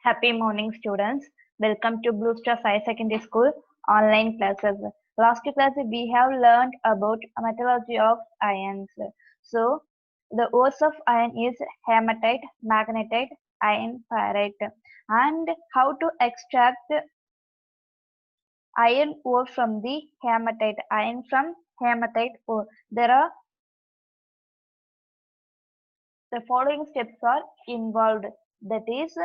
Happy morning, students. Welcome to Blue Star High Secondary School online classes. Last class we have learned about metallurgy of ions. So, the ores of iron is hematite, magnetite, iron pyrite, and how to extract iron ore from the hematite. Iron from hematite ore. There are the following steps are involved. That is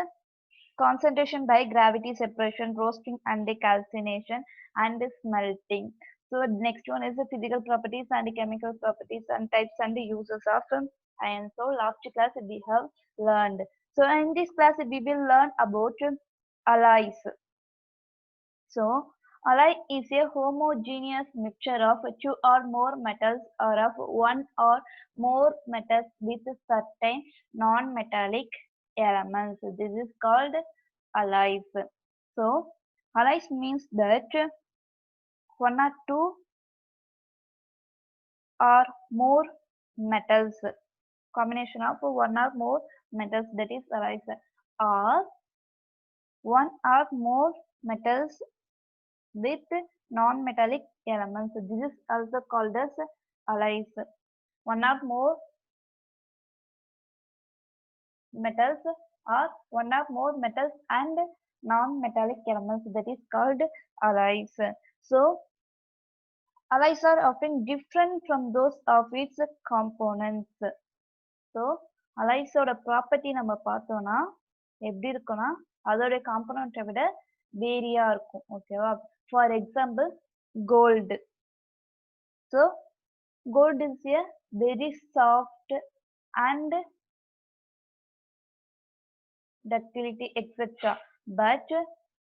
concentration by gravity separation, roasting and calcination and smelting. So next one is the physical properties and chemical properties and types and uses of iron. So last class we have learned. So in this class we will learn about alloys. So alloy is a homogeneous mixture of two or more metals or of one or more metals with certain non-metallic elements. This is called alloys. So alloys means that one or two or more metals, combination of one or more metals, that is alloys, or one or more metals with non-metallic elements. This is also called as alloys. One or more metals or one or more metals and non-metallic elements, that is called alloys. So alloys are often different from those of its components. So alloys-ஓட property நம்ம பார்த்தோம்னா எப்படி இருக்கும்னா அதோட காம்பனண்ட்டை விட வேரியா இருக்கும். ஓகேவா? For example gold. So gold is a very soft and ductility etc. But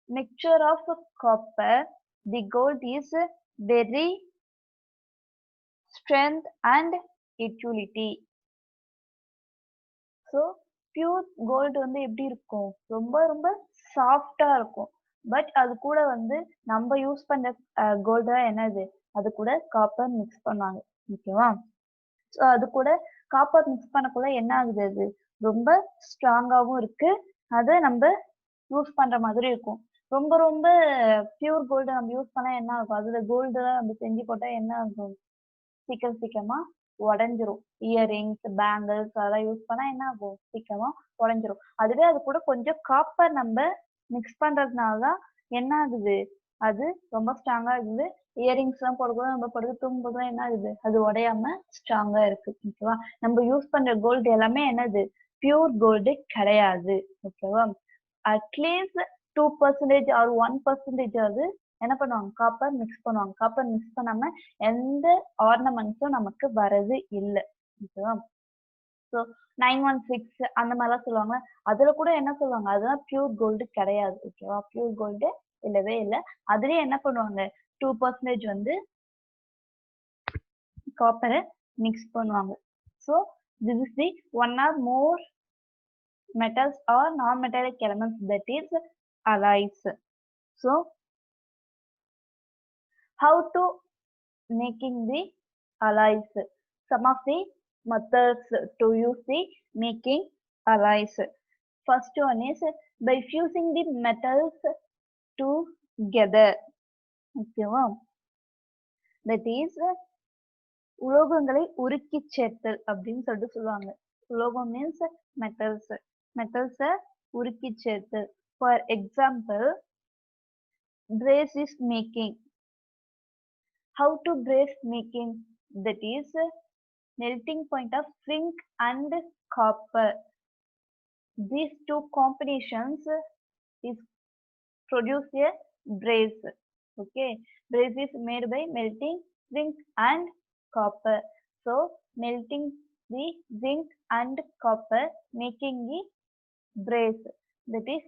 mixture of copper, the gold is very strength and utility. So pure gold வந்து எப்படி இருக்கும், ரொம்ப ரொம்ப சாஃப்டா இருக்கும். பட் அது கூட வந்து நம்ம யூஸ் பண்ற கோல்டு என்னது, அது கூட காப்பர் மிக்ஸ் பண்ணுவாங்க. ஓகேவா? ஸோ அது கூட காப்பர் மிக்ஸ் பண்ணக்குள்ள என்ன ஆகுது, அது ரொம்ப ஸ்ட்ராங்காகவும் இருக்கு, அதை நம்ம யூஸ் பண்ற மாதிரி இருக்கும். ரொம்ப ரொம்ப பியூர் கோல்டு நம்ம யூஸ் பண்ணா என்ன ஆகும், அதுல கோல்டு நம்ம செஞ்சு போட்டா என்ன ஆகும், சீக்கிரமா உடஞ்சிரும். இயரிங்ஸ், பேங்கிள்ஸ் அதெல்லாம் யூஸ் பண்ணா என்ன ஆகும், சீக்கிரமா உடஞ்சிரும். அதுவே அது கூட கொஞ்சம் காப்பர் நம்ம மிக்ஸ் பண்றதுனாலதான் என்ன ஆகுது, அது ரொம்ப ஸ்ட்ராங்கா இருக்குது. இயரிங்ஸ் எல்லாம் போடக்கூடாது, நம்ம படுத்து தூங்கும்போதுலாம் என்ன ஆகுது, அது உடையாம ஸ்ட்ராங்கா இருக்கு. ஓகேவா? நம்ம யூஸ் பண்ற கோல்டு எல்லாமே என்னது, பியூர் கோல்டு கிடையாது. ஓகேவா? அட்லீஸ்ட் 2% ஆர் 1% அது என்ன பண்ணுவாங்க, காப்பர் மிக்ஸ் பண்ணுவாங்க. காப்பர் மிக்ஸ் பண்ணாம எந்த ஆர்னமெண்ட்ஸும் நமக்கு வரது இல்லை. ஓகேவா? ஸோ 916 அந்த மாதிரிலாம் சொல்லுவாங்க, அதுல கூட என்ன சொல்லுவாங்க, அதுதான் பியூர் கோல்டு கிடையாது. ஓகேவா? பியூர் கோல்டு இல்லவே இல்லை. அதுலயே என்ன பண்ணுவாங்க, 2% வந்து காப்பரை மிக்ஸ் பண்ணுவாங்க. So this is the one or more metals or non-metallic elements, that is alloys. So how to making the alloys? Some of the methods to use the making alloys. First one is by fusing the metals together. ஓகேவா? that is உலோகங்களை உருக்கி சேர்த்தல் அப்படின்னு சொல்லிட்டு சொல்லுவாங்க. உலோகம் means metals, மெட்டல்ஸை உருக்கி சேர்த்தல். For example brace is making. How to brace making? That is melting point of zinc and copper. These two combinations is produce a brace. Okay, brace is made by melting zinc and copper. So melting the zinc and copper, making the brace, that is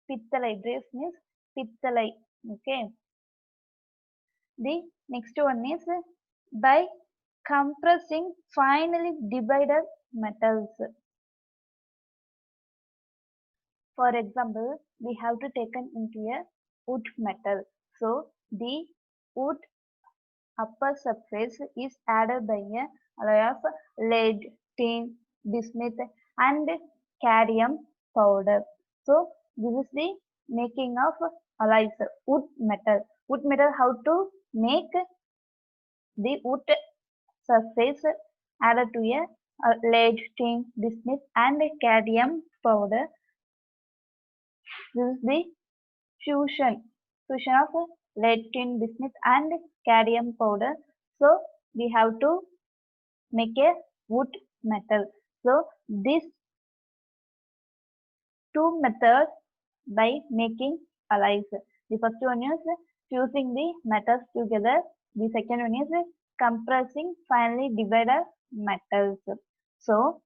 pithalai. Brace means pithalai. Okay, the next one is by compressing finely divided metals. For example, we have to taken into a wood metal. So the wood upper surface is added by a alloy of lead, tin, bismuth and cadmium powder. So This is the making of alloys, wood metal. Wood metal, how to make the wood surface added to a lead, tin, bismuth and cadmium powder. This is the fusion of lead, tin, bismuth and cadmium powder. So we have to make a wood metal. So these two methods by making alloys. The first one is fusing the metals together. The second one is compressing finely divided metals. So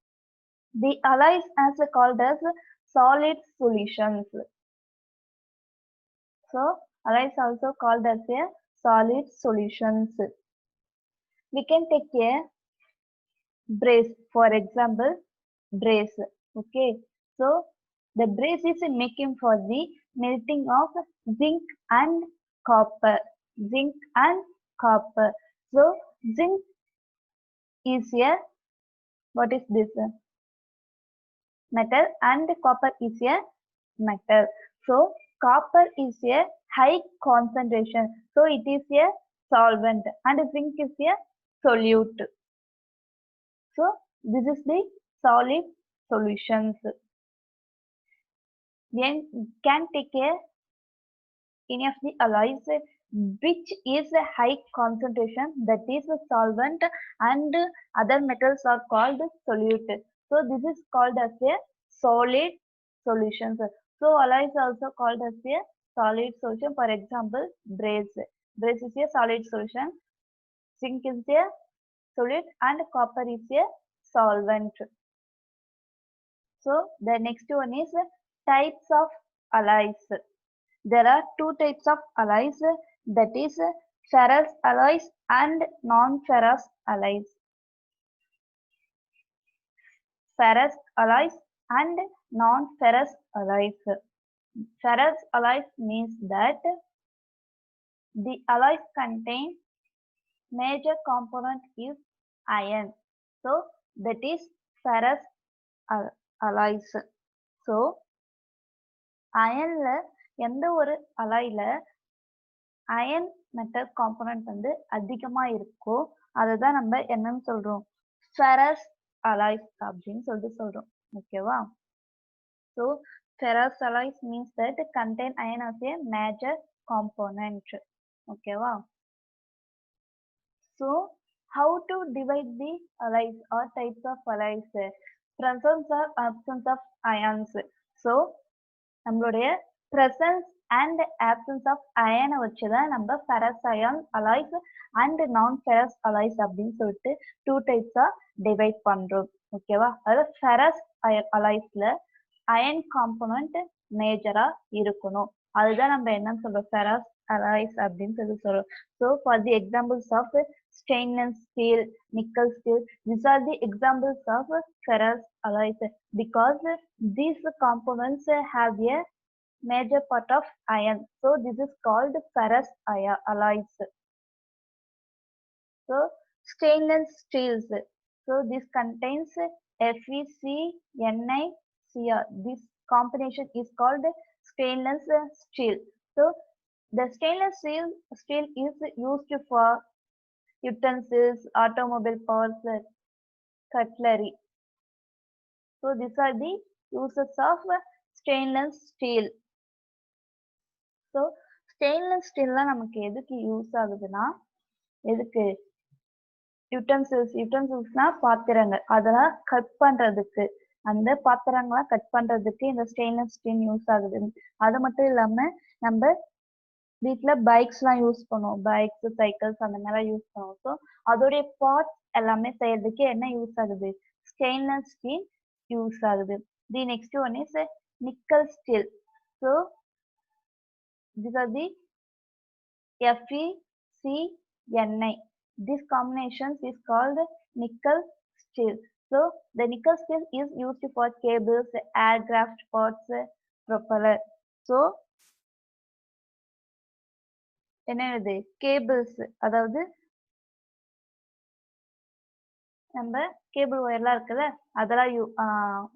the alloys are called as solid solutions. So alloys also called as a solid solutions. We can take a brace, for example, brace. Okay, so the brace is making for the melting of zinc and copper. Zinc and copper. So zinc is a, what is this? Metal, and copper is a metal. So copper is a high concentration. So it is a solvent, and zinc is a solute. So this is the solid solutions. Then can take any of the alloys which is a high concentration, that is a solvent, and other metals are called solute. So this is called as a solid solutions. So alloys also called as a solid solution. For example, brace. Brace is a solid solution. Zinc is a solid and copper is a solvent. So the next one is types of alloys. There are two types of alloys, that is ferrous alloys and non-ferrous alloys. Ferrous alloys and non-ferrous alloys. Ferrous alloys means that the alloys contain major component is iron. So that is ferrous alloys. So அயன்ல எந்த ஒரு அலாய்ல iron metal component வந்து அதிகமா இருக்கோ அததான் நம்ம என்னன்னு சொல்றோம், ferrous alloys அப்படின்னு சொல்றோம். ஓகேவா? So ferrous alloys means that contain iron as a major component. ஓகேவா? So how to divide the alloys or types of alloys? Presence or absence of ions. So நம்மளுடைய presence and absence of iron வச்சுதான் நம்ம ferrous ion alloys and non-ferrous alloys அப்படின்னு சொல்லிட்டு two types divide பண்றோம். ஓகேவா? அதாவது ferrous alloysல iron component மேஜரா இருக்கணும். அதுதான் நம்ம என்னன்னு சொல்றோம், ferrous alloys அப்படின்னு சொல்றோம். So for the examples of stainless steel, nickel steel, these are the examples of ferrous alloys because these components have a major part of iron. So this is called ferrous alloys. So stainless steels. So this contains FeCnI-Cr. This combination is called stainless steel. So the stainless steel is used for utensils, automobile parts, cutlery. So these are the uses of stainless steel. So stainless steel நமக்கு எதுக்கு use ஆகுதுன்னா, எதுக்கு யூட்டன்சில்ஸ்னா பாத்திரங்கள், அதெல்லாம் cut பண்றதுக்கு, அந்த பாத்திரங்களை cut பண்றதுக்கு இந்த ஸ்டெயின்லெஸ் ஸ்டீல் யூஸ் ஆகுது. அது மட்டும் இல்லாம நம்ம வீட்டுல பைக்ஸ் எல்லாம் யூஸ் பண்ணுவோம், பைக்ஸ், சைக்கிள்ஸ் அந்த மாதிரி யூஸ் பண்ணுவோம். ஸோ அதோடைய பார்ட்ஸ் எல்லாமே செய்யறதுக்கு என்ன யூஸ் ஆகுது, ஸ்டெயின்லெஸ் ஸ்டீல் யூஸ் ஆகுது. The next one is nickel steel. So these are the FeCnI. This combination is called nickel steel. So the nickel steel is used for cables, aircraft parts, propeller. So என்னது cables, அதாவது நம்ம cable ஒயர்லாம் இருக்குல்ல அதெல்லாம்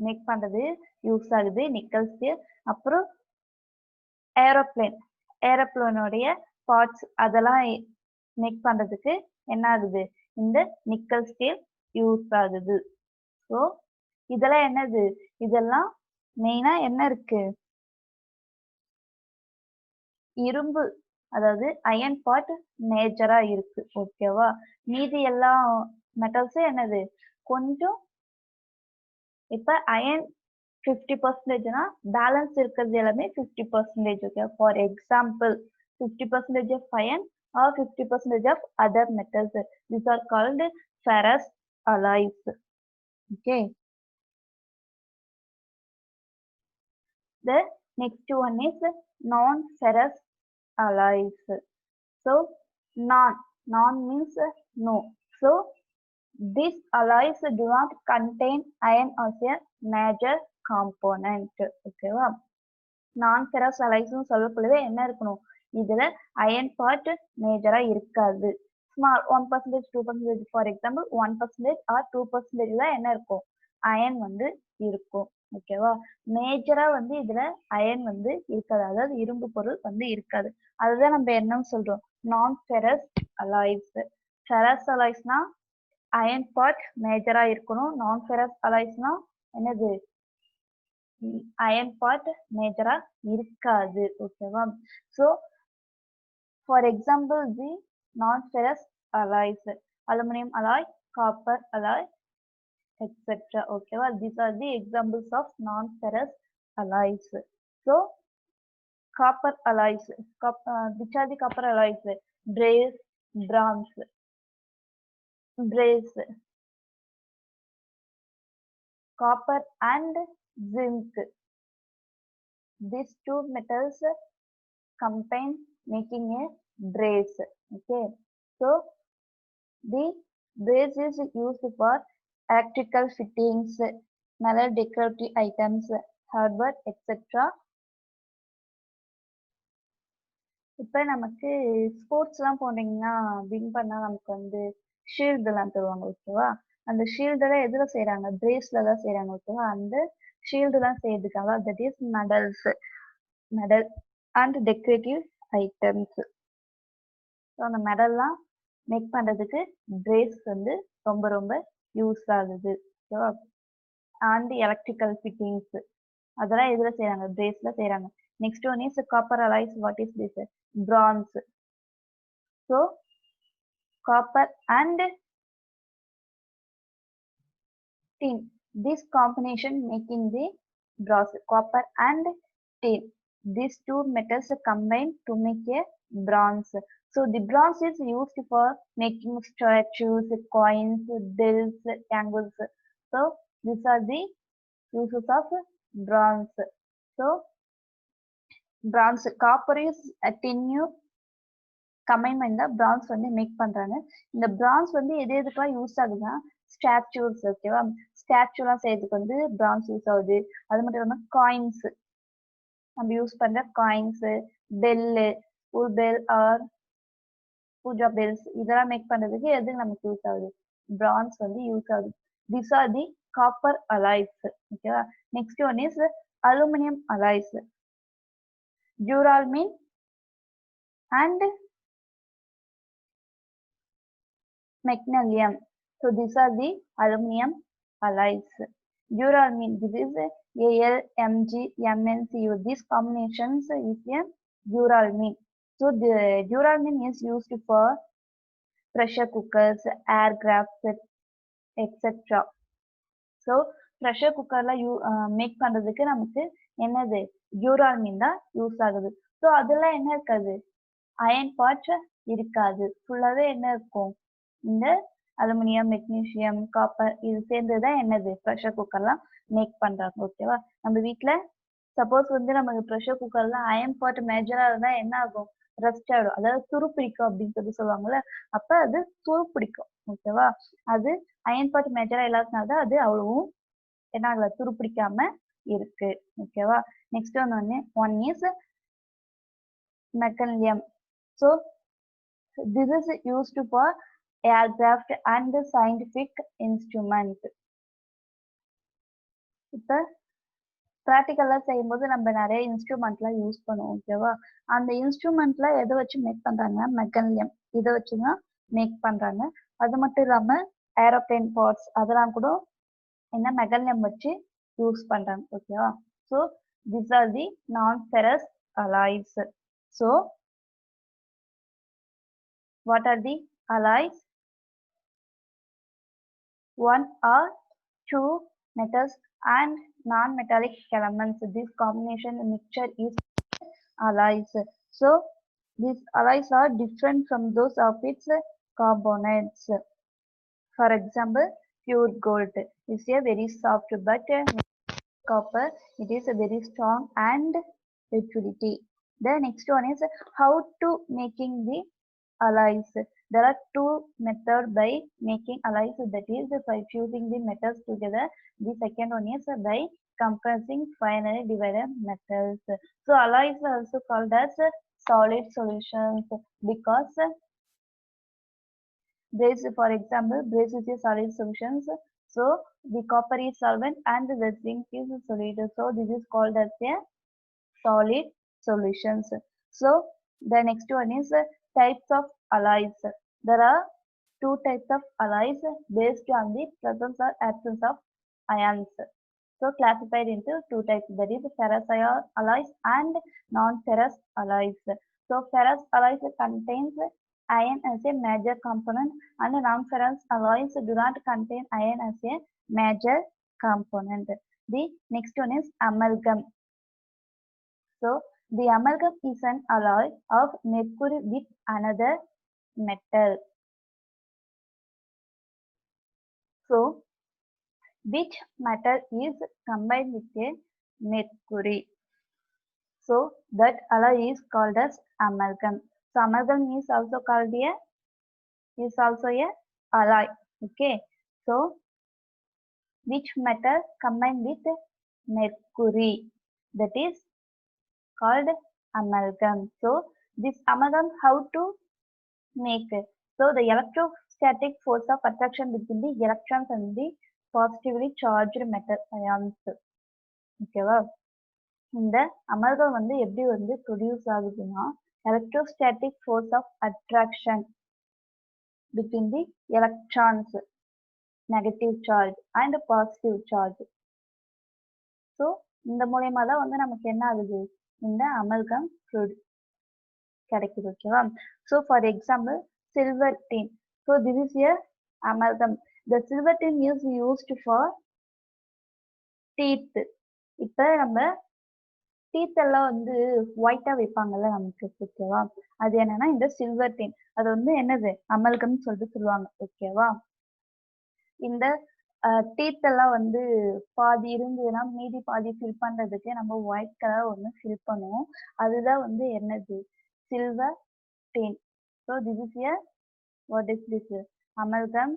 make பண்றது use ஆகுது nickel steel. அப்புறம் ஏரோப்ளேனோடைய parts அதெல்லாம் make பண்றதுக்கு என்ன ஆகுது, இந்த நிக்கல் ஸ்டீல் யூஸ் ஆகுது. ஸோ இதெல்லாம் என்னது, இதெல்லாம் மெயினா என்ன இருக்கு, இரும்பு, அதாவது அயன் பார்ட் மேஜரா இருக்கு. ஓகேவா, மீதி எல்லா மெட்டல்ஸும் என்னது கொஞ்சம், இப்ப அயன் 50%னா பேலன்ஸ் இருக்கிறது எல்லாமே 50%. Okay, for example 50% of iron or 50% of other metals. These are called ferrous alloys. Okay. The next one is non-ferrous alloys. So non means no. So these alloys do not contain iron as a major component. Okay வா, நான் ferrous அலைஸ்னு சொல்லப்படுது என்ன இருக்கணும், இதுல iron part மேஜரா இருக்காது. Small 1%, 2%, for example 1% R 2% தான் என்ன இருக்கும், அயன் வந்து இருக்கும். ஓகேவா, மேஜரா வந்து இதுல அயன் வந்து இருக்காது, அதாவது இரும்பு பொருள் வந்து இருக்காது. அதுதான் நம்ம என்னன்னு சொல்றோம், நான் ஃபெரஸ் அலாய்ஸ். ஃபெரஸ் அலாய்ஸ்னா அயன் பார்ட் மேஜரா இருக்கணும், நான் ஃபெரஸ் அலாய்ஸ்னா என்னது, அயன் பார்ட் மேஜரா இருக்காது. ஓகேவா, ஸோ ஃபார் எக்ஸாம்பிள் தி நான் ferrous alloys, aluminium alloy, copper alloy, etcetera. ஓகேவா, these are the examples of non-ferrous alloys. So copper alloys, which are the copper alloys, brass, bronze, brass, copper and zinc. These two metals combine making a brass. Okay, so the brass is used for electrical fittings, metal decorative items, hardware, etc. இப்போ நமக்கு ஸ்போர்ட்ஸ்லாம் போனீங்கன்னா win பண்ணா நமக்கு வந்து ஷீல்டுலாம் தருவாங்க. ஓகேவா, அந்த ஷீல்டெல்லாம் எதில் செய்கிறாங்க, பிரேஸ்ல தான் செய்கிறாங்க. ஓகேவா, அந்த ஷீல்டுலாம் செய்யறதுக்காக that is medal and decorative items. So அந்த மெடல்லாம் மேக் பண்ணுறதுக்கு பிரேஸ் வந்து ரொம்ப ரொம்ப யூஸ் ஆகுது. ஓகேவா, அண்ட் எலக்ட்ரிக்கல் ஃபிட்டிங்ஸ் அதெல்லாம் எதில் செய்கிறாங்க, பிரேஸ்ல செய்கிறாங்க. Next one is copper alloys. What is this, bronze. So copper and tin, this combination making the brass. Copper and tin, these two metals combine to make a bronze. So the bronze is used for making statues, coins, bills, triangles. So these are the uses of bronze. So bronze, copper is a tin combine பண்ணி தான் France வந்து make பண்றாங்க. இந்த France வந்து எது எதுக்கெல்லாம் use ஆகுதுன்னா statues. ஓகேவா, ஸ்டாச்சூலாம் செய்யறதுக்கு வந்து பிரான்ஸ் யூஸ் ஆகுது. அது மட்டும் இல்லாமல் காயின்ஸ், நம்ம யூஸ் பண்ற coins, bell, school bell or pooja bells, இதெல்லாம் மேக் பண்றதுக்கு எது நமக்கு யூஸ் ஆகுது, பிரான்ஸ் வந்து யூஸ் ஆகுது. This are the copper alloys. ஓகேவா, next one is aluminium alloys. Duralumin and magnesium. So these are the aluminum alloys. Duralumin, this is Al, Mg, MnCu. These combinations is a duralumin. So the duralumin is used for pressure cookers, aircraft, etc. So pressure cookerல make பண்றதுக்கு நமக்கு என்னது, டியூரால்மின் தான் use ஆகுது. So அதெல்லாம் என்ன இருக்காது, iron part இருக்காது. ஃபுல்லாவே என்ன இருக்கும், இந்த அலுமினியம், மெக்னீசியம், காப்பர் இது சேர்ந்துதான் என்னது ப்ரெஷர் குக்கர்லாம் மேக் பண்றாங்க. ஓகேவா, நம்ம வீட்டுல சப்போஸ் வந்து நமக்கு ப்ரெஷர் குக்கர்ல அயன் பார்ட் மேஜரா இருந்தா என்ன ஆகும், ரஸ்ட் ஆயிடும், அதாவது துருப்பிடிக்கும் அப்படின்னு சொல்லி சொல்லுவாங்கல்ல, அப்ப அது துருப்பிடிக்கும். ஓகேவா, அது அயன் பார்ட் மேஜரா இல்லாதனால அது அவ்வளவும் என்ன ஆகல, துருப்பிடிக்காம இருக்கு. ஓகேவா, next one is magnesium. So this is used for aircraft and scientific instrument. இப்போ ப்ராக்டிகலா செய்யும்போது நம்ம நிறைய இன்ஸ்ட்ருமெண்ட்லாம் யூஸ் பண்ணுவோம். ஓகேவா? அந்த இன்ஸ்ட்ருமெண்ட்ல எத வச்சு மேக் பண்றாங்கன்னா, மெக்கானியம் இத வச்சு தான் மேக் பண்றாங்க. அது மட்டும் இல்லாம ஏரோப்ளேன் பார்ட்ஸ் அதெல்லாம் கூட என்ன மெக்கானியம் வச்சு யூஸ் பண்றாங்க. ஓகேவா? So these are the non-ferrous alloys. So what are the alloys? One or two metals and non-metallic elements. This combination mixture is alloys. So these alloys are different from those of its components. For example, pure gold is a very soft, but copper it is a very strong and utility. The next one is how to making the alloys. There are two methods by making alloys, that is by fusing the metals together. The second one is by compressing finely divided metals. So alloys are also called as solid solutions because brass, for example, brass is a solid solutions. So the copper is solvent and the zinc is solid. So this is called as a solid solutions. So the next one is types of alloys. There are two types of alloys based on the presence or absence of ions. So classified into two types, that is ferrous alloys and non-ferrous alloys. So ferrous alloys contains iron as a major component and non-ferrous alloys do not contain iron as a major component. The next one is amalgam. So the amalgam is an alloy of mercury with another metal. So which metal is combined with a mercury? So that alloy is called as amalgam. So amalgam is also called a alloy. Okay. So which metal combined with mercury? That is called amalgam. So this amalgam how to make it? So the electrostatic force of attraction between the electrons and the positively charged metal ions. ஓகேவா? இந்த amalgam வந்து எப்படி வந்து produce ஆகுதுன்னா, electrostatic force of attraction between the electrons, negative charge and positive charge. So இந்த மூலயமா தான் வந்து நமக்கு என்ன ஆகுது, இந்த அமல்கம் கிடைக்குது. ஓகேவா? So for example silver tin. So this is a amalgam. The silver tin is used for teeth. இப்போ நம்ம டீத் எல்லாம் வந்து ஒயிட்டா வைப்பாங்கல்ல நமக்கு, ஓகேவா? அது என்னன்னா இந்த சில்வர் டின். அது வந்து என்னது, அமல்கம்னு சொல்லிட்டு சொல்லுவாங்க. ஓகேவா? இந்த டீத் எல்லாம் வந்து பாதி இருந்ததுன்னா மீதி பாதி ஃபில் பண்றதுக்கு நம்ம ஒயிட் கலர் ஒன்று ஃபில் பண்ணுவோம். அதுதான் வந்து என்னது, silver tin. So this is a what is this amalgam.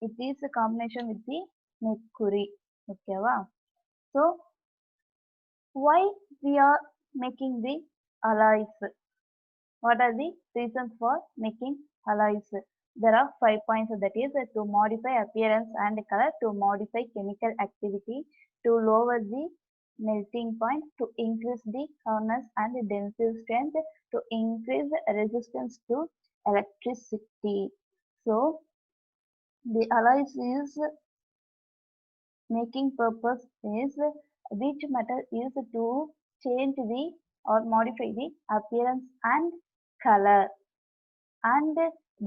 It is a combination with the mercury. ஓகேவா? So why we are making the alloys? What are the reasons for making alloys? There are 5 points, that is to modify appearance and color, to modify chemical activity, to lower the melting point, to increase the hardness and tensile strength, to increase resistance to electricity. So the alloys is making purpose is which metal is to change the or modify the appearance and color, and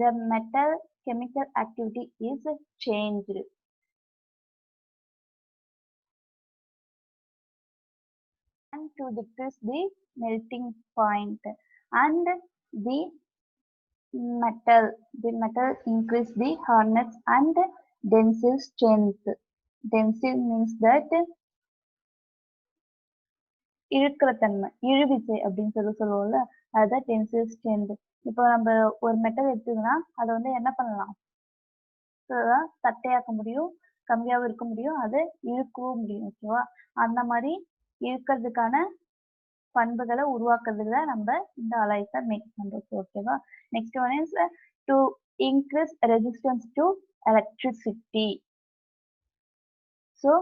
the metal chemical activity is changed, and to decrease the melting point, and the metal increase the hardness and tensile strength. Tensile means that இழுக்கிற தன்மை, இழுவிசை அப்படின்னு சொல்லுவோம்ல, அதுதான் tensile strength. இப்போ நம்ம ஒரு metal எடுத்தோம்னா அதை வந்து என்ன பண்ணலாம், தட்டையாக்க முடியும், கம்மியாகவும் இருக்க முடியும், அதை இழுக்கவும் முடியும். ஓகேவா? அந்த மாதிரி இழுக்கிறதுக்கான பண்புகளை உருவாக்குறதுக்கு தான் நம்ம இந்த அலாய்ஸை மேக் பண்றோம். ஓகேவா? Next one is to increase resistance to electricity. So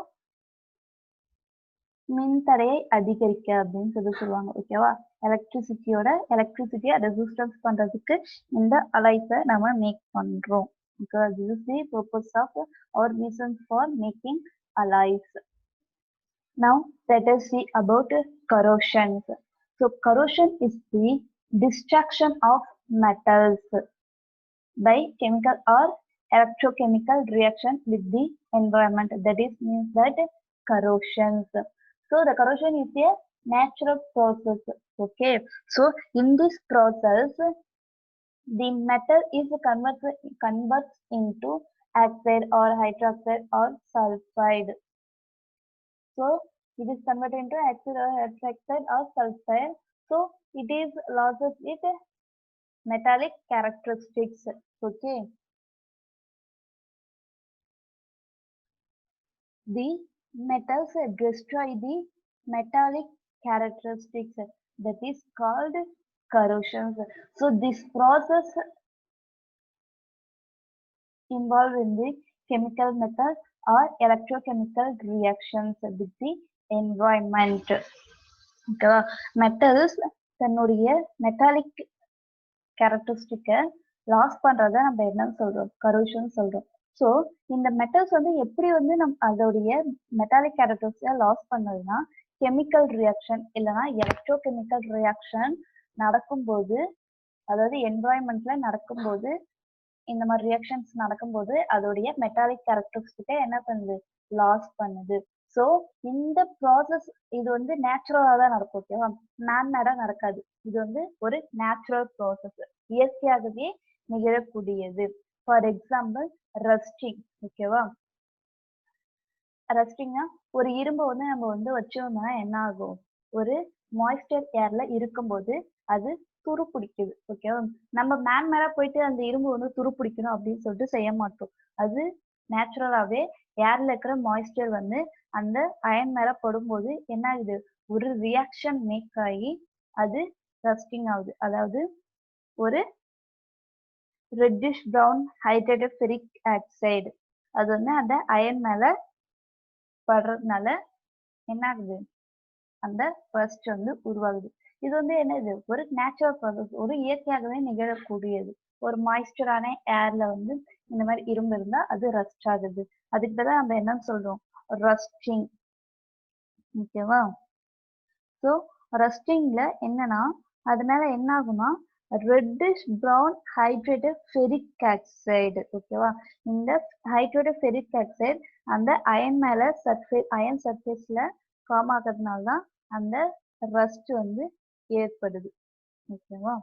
மின்தடையை அதிகரிக்க அப்படின்னு சொல்லுவாங்க. ஓகேவா? எலக்ட்ரிசிட்டியை ரெசிஸ்டன்ஸ் பண்றதுக்கு இந்த அலைஸை நம்ம மேக் பண்றோம். because this is the purpose of or reasons for making alloys. Now let us see about corrosion. So corrosion is the destruction of metals by chemical or electrochemical reaction with the environment. That is means that corrosion. So the corrosion is a natural process. Okay. So in this process, the metal is converts into oxide or hydroxide or sulfide. So it is converted into oxide or hydroxide or sulfide. So it is loses its metallic characteristics. Okay. The metals destroy the metallic characteristics, that is called corrosion. So this process involved in the chemical method or electrochemical reactions with the environment. Metals தன்னுடைய metallic கேரக்டரிஸ்டிக்கை loss பண்றதை நம்ம என்னன்னு சொல்றோம்? Corrosion சொல்றோம். So இந்த metals வந்து எப்படி வந்து அதோடைய மெட்டாலிக் கேரக்டரிஸ்டிக்கை லாஸ் பண்ணதுன்னா கெமிக்கல் ரியாக்ஷன் இல்லைன்னா எலக்ட்ரோகெமிக்கல் ரியாக்ஷன் நடக்கும்போது, அதாவது என்வாயன்மெண்ட்ல நடக்கும்போது, இந்த மாதிரி ரியாக்ஷன்ஸ் நடக்கும்போது அதோடைய மெட்டாலிக் கேரக்டரிஸ்டிக்கை என்ன பண்ணுது? லாஸ் பண்ணுது. ஸோ இந்த ப்ராசஸ் இது வந்து நேச்சுரலா தான் நடக்கும். ஓகேவா? மேன்மேடா நடக்காது. இது வந்து ஒரு நேச்சுரல் ப்ராசஸ், இயற்கையாகவே நிகழக்கூடியது. For example rusting. ஓகேவா? ரஸ்டிங்னா ஒரு இரும்பை வந்து நம்ம வந்து வச்சோம்னா என்ன ஆகும்? ஒரு மாய்ஸ்டர் ஏர்ல இருக்கும்போது அது துரு பிடிக்குது. ஓகேவா? நம்ம மேல போயிட்டு அந்த இரும்பு வந்து துரு பிடிக்கணும் அப்படின்னு சொல்லிட்டு செய்ய மாட்டோம். அது நேச்சுரலாவே ஏர்ல இருக்கிற மாய்ஸ்டர் வந்து அந்த அயன் மேல படும்போது என்ன ஆகுது? ஒரு ரியாக்ஷன் மேக் ஆகி அது ரஸ்டிங் ஆகுது. அதாவது ஒரு reddish brown hydrated ferric oxide அது வந்து அந்த அயன் மேல படுறதுனால என்ன ஆகுது? அந்த ரஸ்ட் வந்து உருவாகுது. இது வந்து என்னது? ஒரு நேச்சுரல் ப்ராசஸ், ஒரு இயற்கையாகவே நிகழக்கூடியது. ஒரு மாய்ஸ்டரான ஏர்ல வந்து இந்த மாதிரி இரும்பு இருந்தா அது ரஸ்ட் ஆகுது. அதுக்கு தான் நம்ம என்னன்னு சொல்றோம்? ரஸ்டிங். ஓகேவா? ஸோ ரஸ்டிங்ல என்னன்னா அது மேல என்ன ஆகும்னா reddish brown hydrated ferric oxide. ஓகேவா? இந்த ஹைட்ரேட்டட் ஃபெரிக் ஆக்சைடு அந்த அயன் மேல அயன் சர்ஃபேஸ்ல ஃபார்ம் ஆகிறதுனால தான் அந்த ரஸ்ட் வந்து ஏற்படுது. ஓகேவா?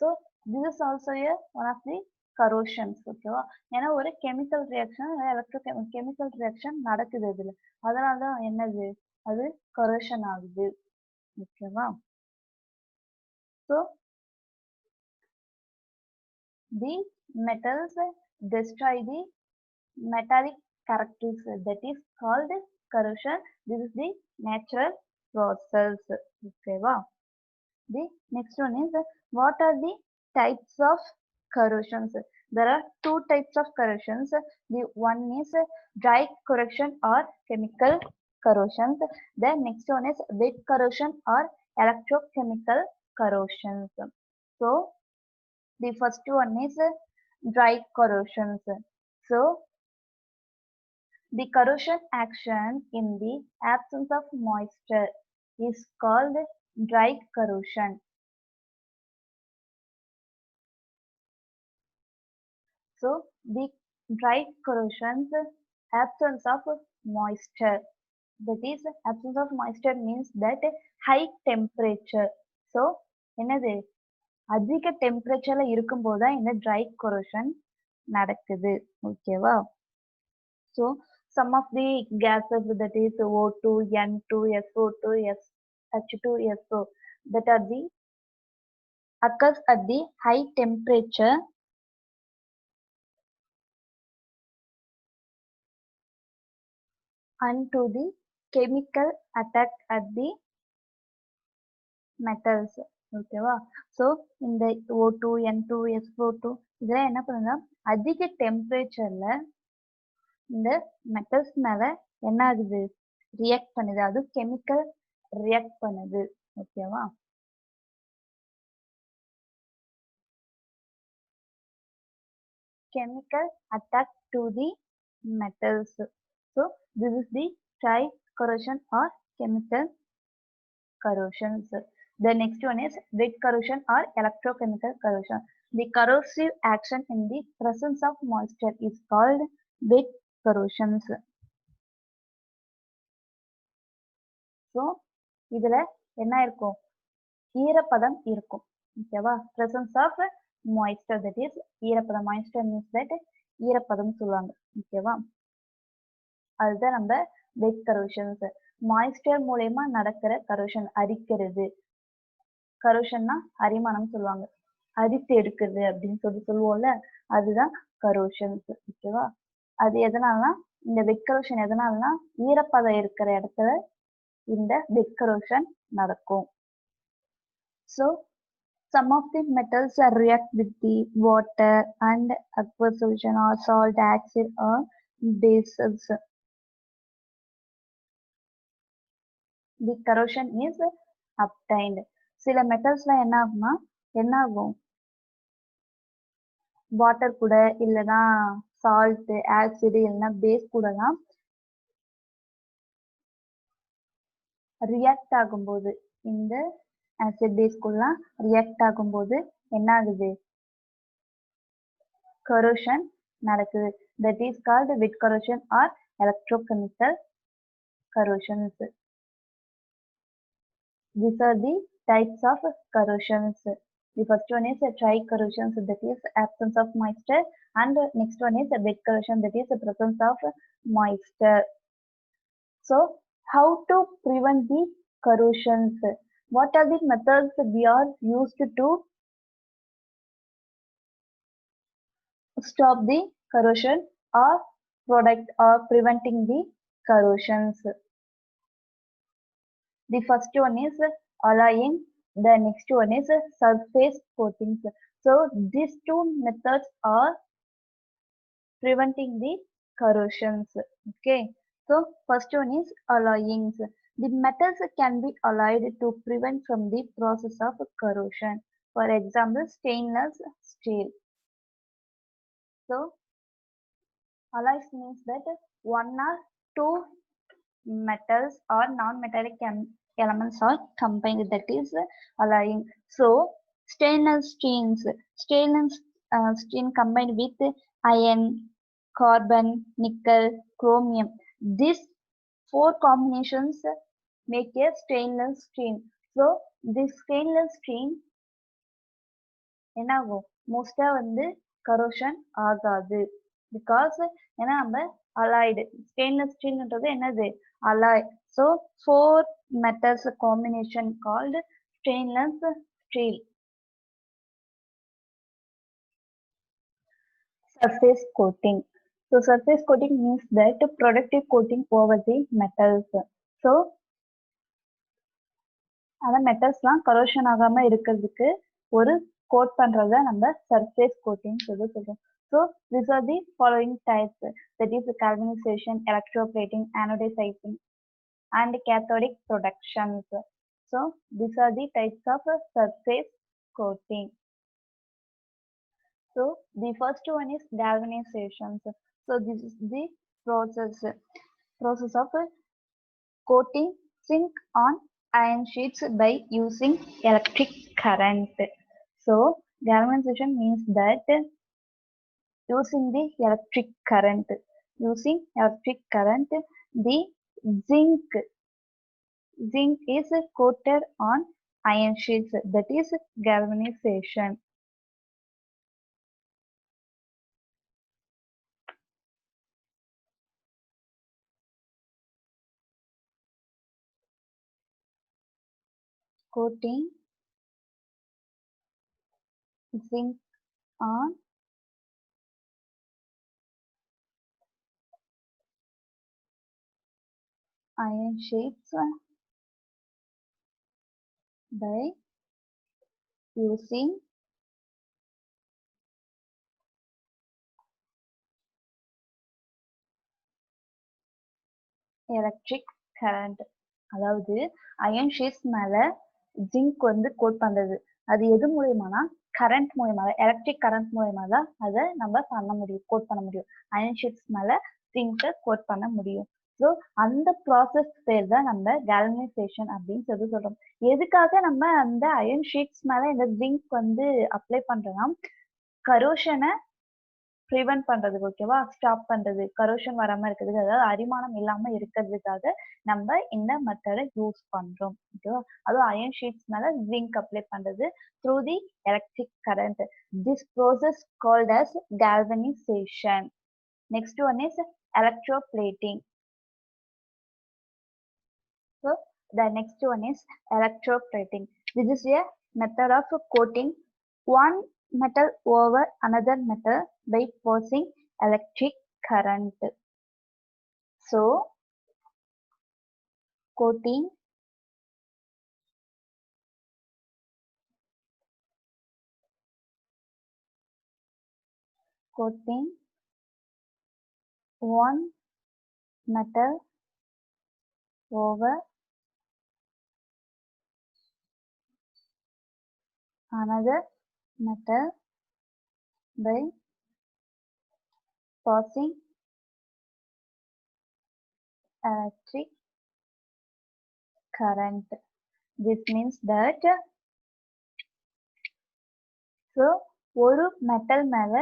So this is also one of the corrosions. ஓகேவா? ஏன்னா ஒரு கெமிக்கல் ரியாக்ஷன் கெமிக்கல் ரியாக்ஷன் நடக்குது இதுல, அதனால தான் என்னது? அது கரோஷன் ஆகுது. ஓகேவா? So the metals destroy the metallic characteristics, that is called corrosion. This is the natural process. Okay, wow. The next one is what are the types of corrosions? There are two types of corrosions. The one is dry corrosion or chemical corrosions. The next one is wet corrosion or electrochemical corrosions. So the first one is dry corrosions. So the corrosion action in the absence of moisture is called dry corrosion. So the dry corrosions absence of moisture. That is absence of moisture means that high temperature. So என்னது? அதிக டெம்பரேச்சர்ல இருக்கும்போது தான் இந்த try corrosion நடக்குது. ஓகேவா? So some of the gases, that is O2, N2, SO2, H2SO, that are the occurs at the high temperature and to the chemical attack at the metals. ஓகேவா? So இந்த O2, N2, SO2 இதெல்லாம் என்ன பண்ணுன்னா அதிக டெம்பரேச்சர்ல இந்த metals மேல என்ன ஆகுது? ரியாக்ட் பண்ணுது, அது கெமிக்கல் ரியாக்ட் பண்ணுது. ஓகேவா? Chemical attack to the metals. So this is the type corrosion or chemical corrosions. The next one is wet corrosion or electrochemical corrosion. The corrosive action in the presence of moisture is called wet corrosions. So இதுல என்ன இருக்கும்? ஈரப்பதம் இருக்கும். ஓகேவா? presence of moisture, that is ஈரப்பதம். moisture means that ஈரப்பதம் சொல்லுவாங்க. ஓகேவா? அதுதான் நம்ம வெட் கரோஷன்ஸ். மாய்ஸ்டர் மூலயமா நடக்கிற கரோஷன், அரிக்கிறது. கரோஷன்னா அரிமானம் சொல்லுவாங்க, அரித்து எடுக்கிறது அப்படின்னு சொல்லுவோம்ல, அதுதான் கரோஷன்ஸ். ஓகேவா? அது எதனாலனா, இந்த வெட் கரோஷன் எதனாலனா ஈரப்பதம் இருக்கிற இடத்துல இந்த வெட் கரோஷன் நடக்கும். So some of the metals react with the water and aqueous solution or salt, acid or bases. The corrosion is obtained. சில மெட்டல்ஸ்லாம் என்ன ஆகும்னா, என்ன ஆகும், வாட்டர் கூட இல்லைன்னா சால்ட், ஆசிட் இல்லைன்னா பேஸ் கூடலாம் ரியாக்ட் ஆகும்போது, இந்த ஆசிட் பேஸ் கூடலாம் ரியாக்ட் ஆகும்போது என்ன ஆகுது, corrosion நடக்குது. That is called wet corrosion or electrochemical corrosions. These are the types of corrosions. The first one is a dry corrosion, that is absence of moisture, and next one is a wet corrosion, that is the presence of moisture. So how to prevent the corrosions? What are the methods we are used to stop the corrosion or product or preventing the corrosions? The first one is alloying, the next one is surface coatings. So these two methods are preventing the corrosions. Okay, so first one is alloyings. The metals can be alloyed to prevent from the process of corrosion. For example, stainless steel. So alloys means that one or two metals or non-metallic elements are combined, that is alloying. So stainless steel combined with iron, carbon, nickel, chromium. These four combinations make a stainless steel. So this stainless steel என்ன ஆகும், மோஸ்டா வந்து corrosion ஆகாது. Because ஏன்னா நம்ம alloyed, stainless ஸ்டீல்ன்றது என்னது, alloy. So four metals combination called stainless steel. Surface coating. So surface coating means that protective coating over the metals. So அந்த மெட்டல்ஸ்லாம் corrosion ஆகாம இருக்கிறதுக்கு ஒரு கோட் பண்றத நம்ம சர்ஃபேஸ் கோட்டிங் சொல்லி சொல்றோம். So these are the following types, that is galvanization, electroplating, anodizing and cathodic protections. So these are the types of surface coating. So the first one is galvanization. So this is the process of coating zinc on iron sheets by using electric current. So galvanization means that using the electric current, the zinc is coated on iron sheets, that is galvanization. Coating zinc on iron sheets by using electric current. அதாவது iron sheets மேல zinc வந்து code பண்றது. அது எது மூலியமானா current மூலியமா, electric current மூலியமா தான் அதை நம்ம பண்ண முடியும், கோட் பண்ண முடியும். அயன் ஷீட்ஸ் மேல ஜிங்கை கோட் பண்ண முடியும். ஸோ அந்த ப்ராசஸ் பேர் தான் நம்ம கேல்வனைசேஷன் அப்படின்னு சொல்லி சொல்றோம். எதுக்காக நம்ம அந்த அயன் ஷீட்ஸ் மேல இந்த ஜிங்க் வந்து அப்ளை பண்றோம்னா, கரோஷனை ப்ரிவென்ட் பண்றதுக்கு, ஓகேவா, ஸ்டாப் பண்றது, கரோஷன் வராம இருக்கிறதுக்கு, அதாவது அரிமானம் இல்லாம இருக்கிறதுக்காக நம்ம இந்த மெத்தடை யூஸ் பண்றோம், ஓகேவா. அதுவும் அயன் ஷீட்ஸ் மேல ஜிங்க் அப்ளை பண்றது through the electric current. This process called as galvanization. Next one is electroplating. So the next one is electroplating. This is a method of coating one metal over another metal by passing electric current. So coating one metal over another metal by passing electric current. This means that so ஒரு metal மேல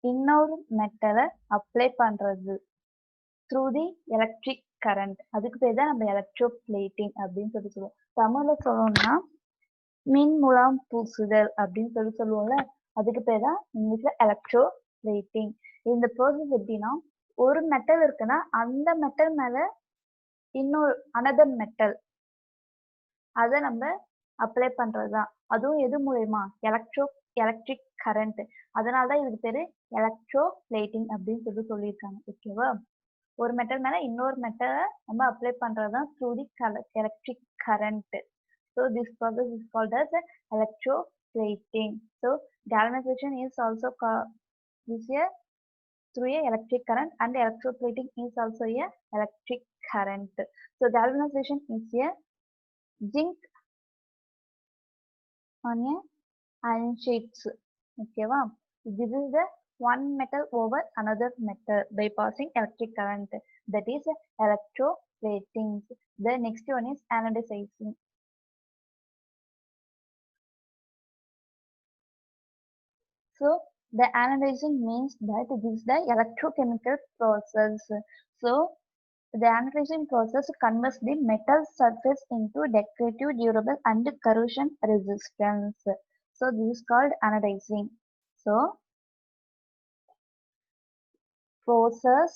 இன்னொரு மெட்டலை apply பண்றது through the electric current, அதுக்கு பேர் தான் நம்ம electroplating அப்படின்னு சொல்லி சொல்லுவோம். தமிழ்ல சொல்லணும்னா மின் முலாம் பூசுதல் அப்படின்னு சொல்லி சொல்லுவோம்ல, அதுக்கு பேர் தான் இங்கிலீஷ்ல எலக்ட்ரோப்ளேட்டிங். இந்த ப்ராசஸ் எப்படின்னா, ஒரு மெட்டல் இருக்குன்னா அந்த மெட்டல் மேல இன்னொரு அனதர் மெட்டல் அதை நம்ம அப்ளை பண்றதுதான். அதுவும் எது மூலயமா, எலக்ட்ரிக் கரண்ட். அதனாலதான் இதுக்கு பேரு எலக்ட்ரோப்ளேட்டிங் அப்படின்னு சொல்லி சொல்லியிருக்காங்க, ஓகேவா. ஒரு மெட்டல் மேல இன்னொரு மெட்டலை நம்ம அப்ளை பண்றதுதான் through the electric current. So this process is called as electroplating. So galvanization is also through a electric current, and electroplating is also a electric current. So galvanization is a zinc on a iron sheets, okay va. This is the one metal over another metal by passing electric current, that is electroplating. The next one is anodizing. So the anodizing means that this is the electrochemical process. So the anodizing process converts the metal surface into decorative, durable and corrosion resistance. So this is called anodizing. So process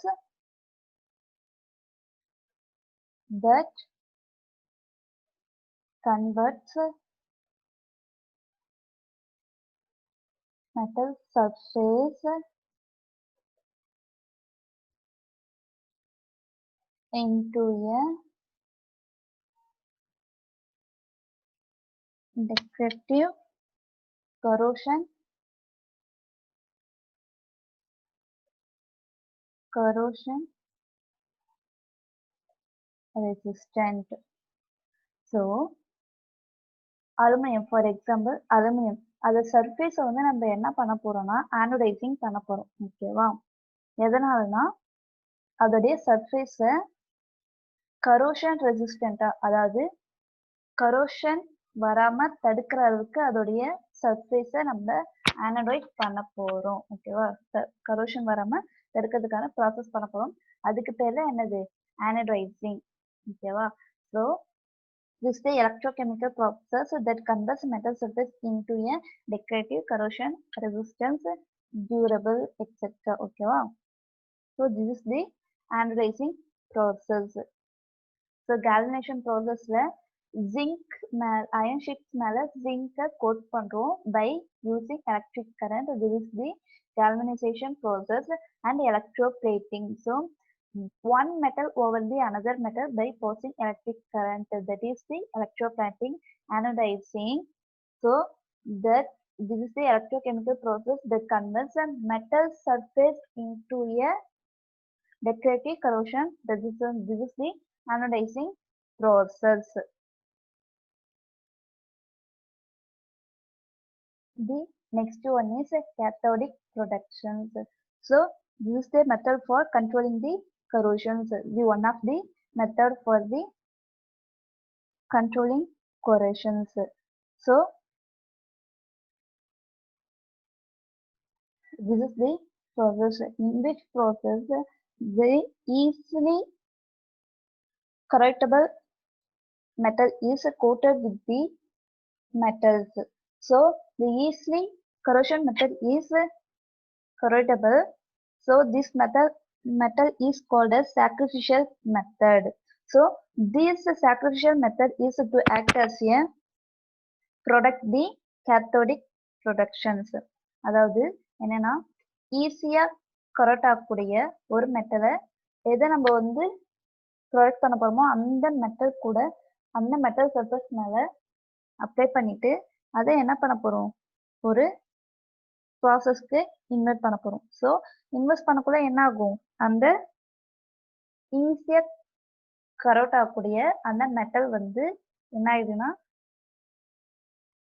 that converts metal surface into a decorative, corrosion resistant. So aluminium, for example aluminium, அது சர்ஃபேஸை வந்து நம்ம என்ன பண்ண போறோம்னா ஆனோடைசிங் பண்ண போறோம், ஓகேவா. எதனாலனா அதோடைய சர்ஃபேஸை கரோஷன் ரெசிஸ்டண்டா, அதாவது கரோஷன் வராம தடுக்கிற அளவுக்கு அதோடைய சர்ஃபேஸை நம்ம ஆனோடைட் பண்ண போறோம், ஓகேவா. கரோஷன் வராம தடுக்கிறதுக்கான ப்ராசஸ் பண்ண போறோம். அதுக்கு பேர் தான் என்னது, ஆனோடைசிங், ஓகேவா. So this is the electrochemical process that converts metal surface into a decorative, corrosion resistance, durable, etc. Okay, wow. So this is the anodizing process. So galvanization process la zinc iron sheets மேல zinc coat பண்றோம் by using electric current. This is the galvanization process and electroplating. So one metal over the another metal by passing electric current, that is the electroplating, anodizing. So that this is the electrochemical process that converts a metal surface into a decorative, corrosion resistant. This is the anodizing process. The next one is cathodic productions. So this is the method for controlling the corrosions. The one of the method for the controlling corrosions. So this is the process in which process the easily corruptible metal is coated with the metals. So the easily corrosion metal is corrodible. So this metal is called as sacrificial method. So this sacrificial method is to act as a product the cathodic productions. அதாவது என்னன்னா ஈஸியா correct ஆகக்கூடிய ஒரு மெட்டலை எதை நம்ம வந்து product பண்ண போறோமோ அந்த மெட்டல் கூட அந்த மெட்டல் சர்ஃபேஸ் மேல அப்ளை பண்ணிட்டு அதை என்ன பண்ண போறோம் ஒரு ப்ராசஸ்க்கு இன்வெர்ட் பண்ண போறோம். ஸோ இன்வெஸ்ட் பண்ணக்குள்ள என்ன ஆகும் அந்த ஈஸியா கரெக்ட் ஆகக்கூடிய அந்த மெட்டல் வந்து என்ன ஆயிடுதுன்னா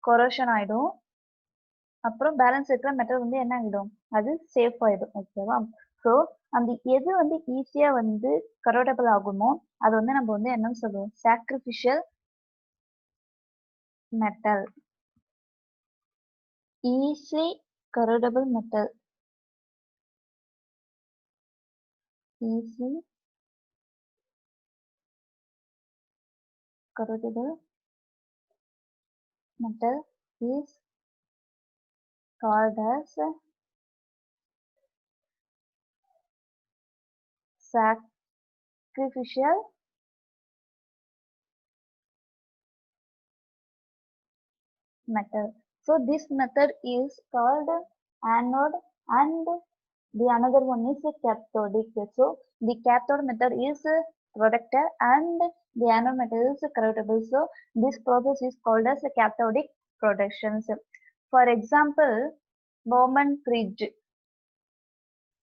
கொரோஷன் ஆயிடும். அப்புறம் பேலன்ஸ் இருக்கிற மெட்டல் வந்து என்ன ஆகிடும் அது சேஃப் ஆயிடும். ஓகேவா? ஸோ அந்த எது வந்து ஈஸியா வந்து கரோடபிள் ஆகுமோ அது வந்து நம்ம வந்து என்னன்னு சொல்லுவோம் sacrificial metal. Easy corrodible metal. Easy corrodible metal is called as sacrificial metal. So this method is called anode and the another one is cathodic. So the cathode method is protector and the anode method is corrodible. So this process is called as cathodic productions. For example, Bowman bridge.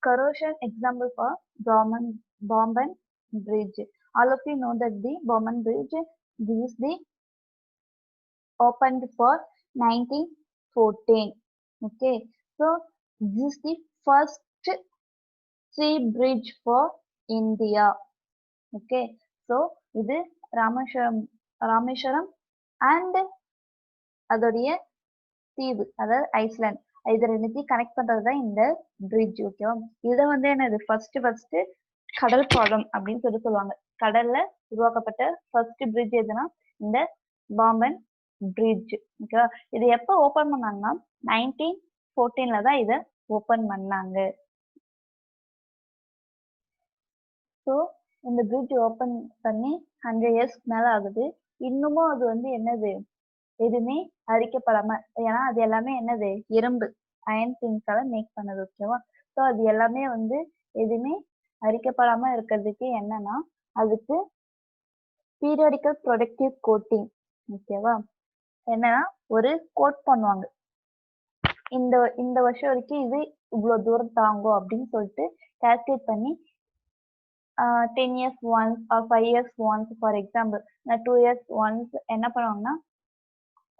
Corrosion example for Bowman bridge. All of you know that the Bowman bridge, this is the opened for 1914. Okay, so this is the first sea bridge for India. Okay, so இது Rameswaram and அதோடைய தீவு அதாவது island இது ரெண்டுத்தையும் connect பண்றதுதான் இந்த bridge. ஓகேவா? இதை வந்து என்னது ஃபர்ஸ்ட் கடல் பாலம் அப்படின்னு சொல்லுவாங்க. கடல்ல உருவாக்கப்பட்ட ஃபர்ஸ்ட் பிரிட்ஜ் எதுனா இந்த பாம்பன் பிரிட்ஜ். ஓகேவா? இது எப்ப ஓபன் பண்ணாங்கன்னா 1914 தான் இதை ஓபன் பண்ணாங்க. ஸோ இந்த பிரிட்ஜ் ஓபன் பண்ணி 100 years மேல ஆகுது. இன்னமும் அது வந்து என்னது எதுவுமே அரிக்கப்படாம, ஏன்னா அது எல்லாமே என்னது இரும்பு அயன் திங்ஸால மேக் பண்ணது. ஓகேவா? ஸோ அது எல்லாமே வந்து எதுவுமே அரிக்கப்படாம இருக்கிறதுக்கு என்னன்னா அதுக்கு பீரியாடிக்கல் ப்ரொடக்டிவ் கோட்டிங். ஓகேவா? என்னன்னா ஒரு கோட் பண்ணுவாங்க. இந்த வருஷம் வரைக்கும் இது இவ்வளவு தூரம் தாங்கும் அப்படின்னு சொல்லிட்டு கால்குலேட் பண்ணி 10 years once or 5 years once, for example 2 years once என்ன பண்ணுவாங்கன்னா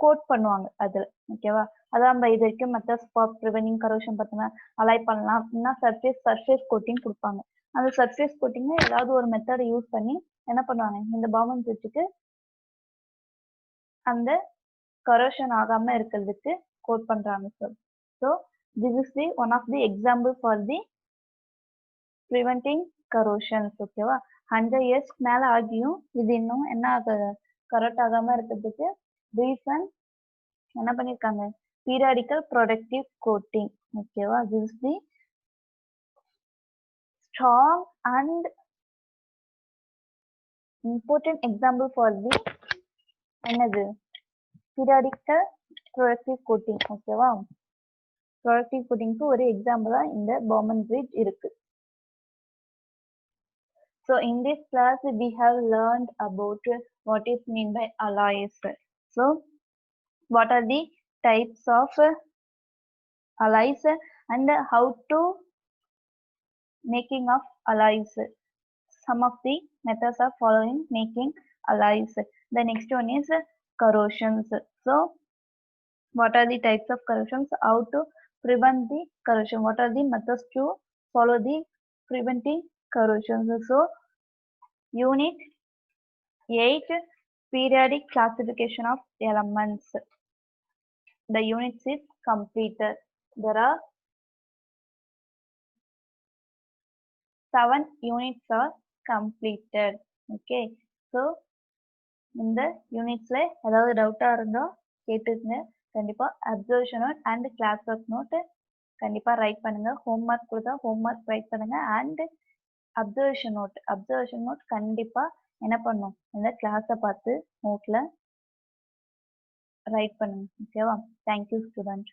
கோட் பண்ணுவாங்க அதுல. ஓகேவா? அதான் நம்ம இது வரைக்கும் மெத்தட்ஸ் ஃபார் ப்ரிவென்டிங் கரோஷன் பார்த்தோம்னா அலை பண்ணலாம் அப்படின்னா சர்ஃபேஸ் கோட்டிங் கொடுப்பாங்க. அந்த சர்ஃபேஸ் கோட்டிங் ஏதாவது ஒரு மெத்தடை யூஸ் பண்ணி என்ன பண்ணுவாங்க இந்த பாம்பன் பிரிட்ஜுக்கு அந்த கரோஷன் ஆகாம இருக்கிறதுக்கு கோட் பண்றாங்க sir. So this is the one of the example for the preventing corrosions. ஓகேவா? 100 years மேல ஆகியும் இது இன்னும் என்ன கரெக்ட் ஆகாம இருக்கிறதுக்கு ரீசன் என்ன பண்ணிருக்காங்க பீரியாடிக்கல் ப்ரொடக்டிவ் கோட்டிங். ஓகேவா? This is the strong and important example for தி என்னது பீரியாடிக்கல் ப்ரொடக்டிவ் கோட்டிங். ஓகேவா? ப்ரொடக்டிவ் கோட்டிங்க்கு ஒரு எக்ஸாம்பிளா இந்த பாம்பன் பிரிட்ஜ் இருக்கு. So in this class we have learned about what is mean by alloys. So what are the types of alloys and how to making of alloys. Some of the methods are following making alloys. The next one is corrosions. So what are the types of corrosions? How to prevent the corrosion? What are the methods to follow the preventing corrosions? So unit 8, periodic classification of elements. The units is completed. There are 7 units are completed. Okay, so இந்த யூனிட்ஸ்ல ஏதாவது டவுட்டா இருந்தா கேட்டுங்க. கண்டிப்பா observation note and class work note கண்டிப்பா write பண்ணுங்க. Homework கொடுத்தா homework write பண்ணுங்க. அண்ட் அப்சர்வேஷன் நோட் கண்டிப்பா என்ன பண்ணும், இந்த கிளாஸை பார்த்து நோட்ல ரைட் பண்ணுங்க. ஓகேவா? Thank you student.